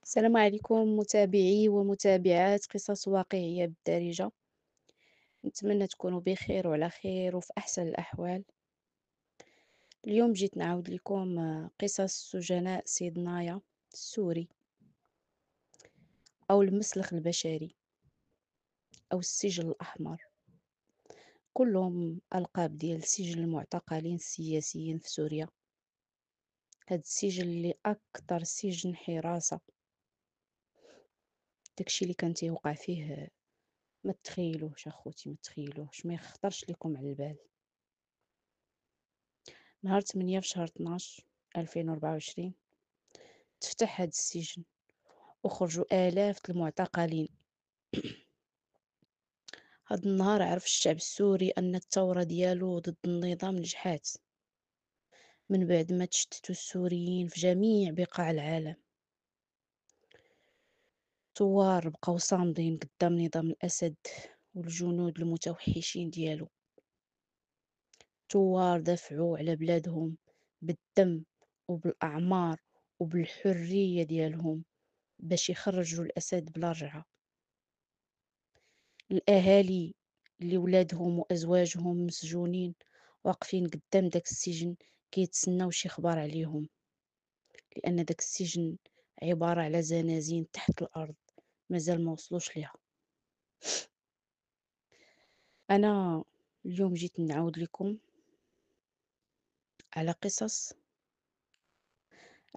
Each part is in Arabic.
السلام عليكم متابعي ومتابعات قصص واقعية بالدارجة. نتمنى تكونوا بخير وعلى خير وفي أحسن الأحوال. اليوم جيت نعاود لكم قصص سجناء سيدنايا السوري، أو المسلخ البشري، أو السجل الأحمر. كلهم ألقاب ديال سجن المعتقلين السياسيين في سوريا. هاد السجن اللي أكثر سجن حراسة، داكشي اللي كان تيوقع فيه ما تخيلوش اخوتي، ما تخيلوش، ما يخطرش لكم على البال. نهار 8 في شهر 12 2024 تفتح هاد السجن وخرجوا آلاف المعتقلين. هاد النهار عرف الشعب السوري أن الثورة ديالو ضد النظام نجحات، من بعد ما تشتتوا السوريين في جميع بقاع العالم. ثوار بقاو صامدين قدام نظام الأسد والجنود المتوحشين ديالو. ثوار دافعوا على بلادهم بالدم وبالأعمار وبالحرية ديالهم باش يخرجوا الأسد بلا رجعة. الأهالي اللي ولادهم وأزواجهم مسجونين واقفين قدام داك السجن كيتسناو شي خبر عليهم، لأن داك السجن عبارة على زنازين تحت الأرض مازال ما وصلوش ليها. أنا اليوم جيت نعاود لكم على قصص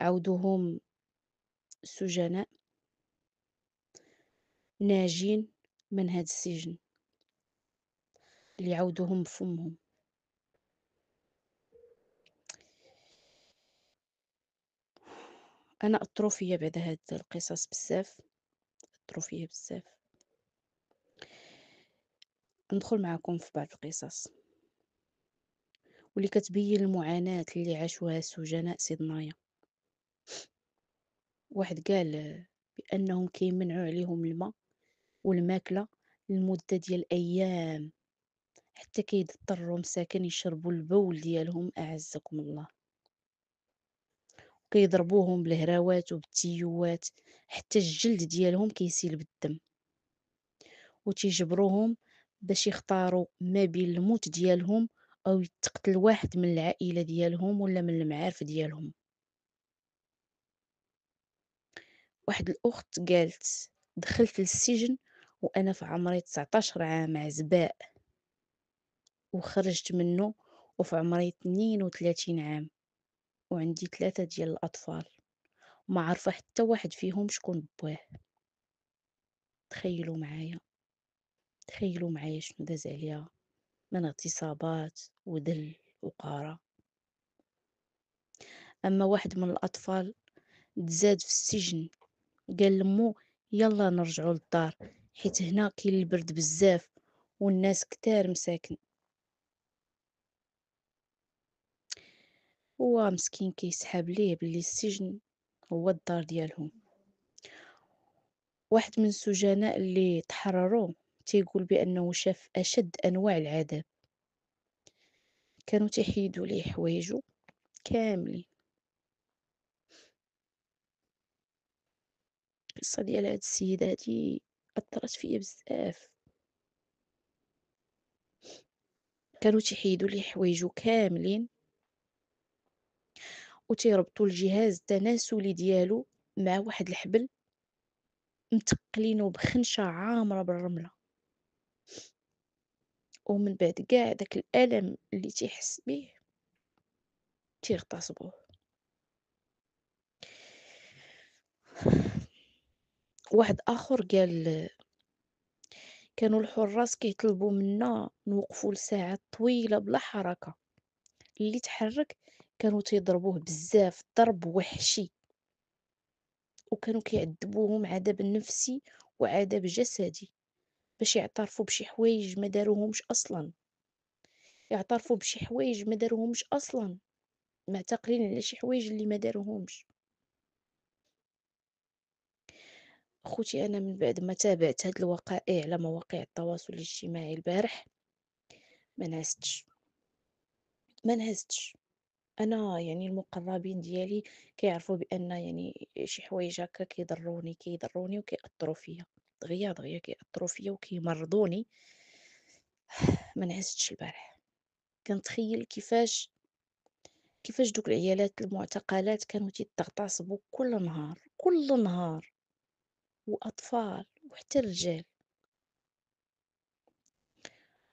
عودوهم سجناء ناجين من هاد السجن اللي عودوهم بفمهم. أنا أثروا فيا بعد هاد القصص بزاف، أثروا فيا بزاف. ندخل معكم في بعض القصص واللي كتبين المعاناة اللي عاشوها السجناء سيدنايا. واحد قال بأنهم كيمنعوا عليهم الماء والماكلة لمدة ديال أيام، حتى كيضطروا مساكن يشربوا البول ديالهم أعزكم الله. كيضربوهم بالهراوات وبالتيوات حتى الجلد ديالهم كيسيل بالدم، وتيجبروهم باش يختاروا ما بين الموت ديالهم أو يتقتل واحد من العائلة ديالهم ولا من المعارف ديالهم. واحد الأخت قالت دخلت للسجن وأنا في عمري 19 عام عزباء، وخرجت منه وفي عمري 32 عام وعندي 3 ديال الأطفال، وما عارفة حتى واحد فيهم شكون بواه. تخيلوا معايا، تخيلوا معايا شنو داز عليها من اغتصابات وذل وقهر. أما واحد من الأطفال تزاد في السجن، قال لمو يلا نرجعوا للدار حيت هنا كاين البرد بزاف والناس كتار مساكن. هو مسكين كيسحاب ليه بلي السجن هو الدار ديالهم. واحد من السجناء اللي تحرروا تيقول بأنه شاف أشد أنواع العذاب، كانوا تيحيدوا ليه حوايجو كاملين. القصة ديال هاد السيدة هادي أثرت فيا بزاف. كانوا تيحيدوا ليه حوايجو كاملين وتيربطوا الجهاز التناسلي ديالو مع واحد الحبل متقلينو بخنشة عامرة بالرملة، ومن بعد كاع داك الألم اللي تيحس بيه تيغتصبوه. واحد آخر قال كانوا الحراس كيطلبوا منا نوقفوا لساعات طويلة بلا حركة، اللي تحرك كانوا تيضربوه بزاف ضرب وحشي، وكانوا كيعذبوهم عذاب نفسي وعذاب جسدي باش يعترفوا بشي حوايج ما داروهمش اصلا، يعترفوا بشي حوايج ما داروهمش اصلا، معتقلين على شي حوايج اللي ما داروهمش. خوتي انا من بعد ما تابعت هاد الوقائع على مواقع التواصل الاجتماعي البارح ما نعستش، ما نعستش. أنا يعني المقربين ديالي كيعرفوا بأن يعني شي حوايج هكا كيضروني وكيأثروا فيا، دغيا دغيا كيأثروا فيا وكيمرضوني. ما نعستش البارح، كنتخيل كيفاش دوك العيالات المعتقلات كانوا تيتغتصبوا كل نهار كل نهار، وأطفال وحتى الرجال.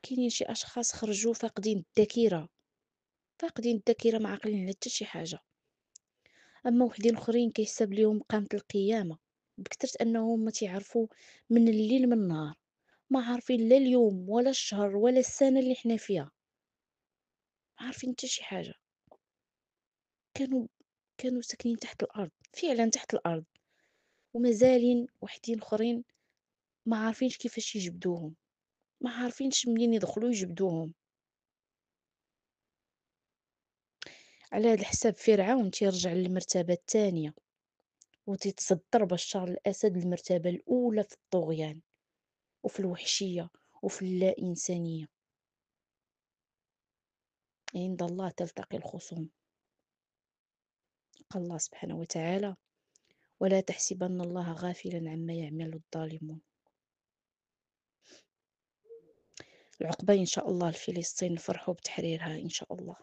كاينين شي أشخاص خرجوا فاقدين الذاكرة ما عاقلين على حتى شي حاجة. أما وحدين أخرين كيحساب ليهم قامت القيامة، بكترة أنهم ما تيعرفوا من الليل من النهار، ما عارفين لا اليوم ولا الشهر ولا السنة اللي حنا فيها، ما عارفين حتى شي حاجة. كانوا كانوا ساكنين تحت الأرض، فعلا تحت الأرض، ومازالين وحدين أخرين ما عارفينش كيفاش يجبدوهم، ما عارفينش منين يدخلوا يجبدوهم. على هذا الحساب فرعون تيرجع للمرتبة الثانية، وتيتصدر بشار الأسد المرتبة الأولى في الطغيان وفي الوحشية وفي اللا إنسانية. عند الله تلتقي الخصوم. قال الله سبحانه وتعالى: ولا تحسبن الله غافلا عما يعمل الظالمون. العقبة إن شاء الله لفلسطين، نفرحوا بتحريرها إن شاء الله.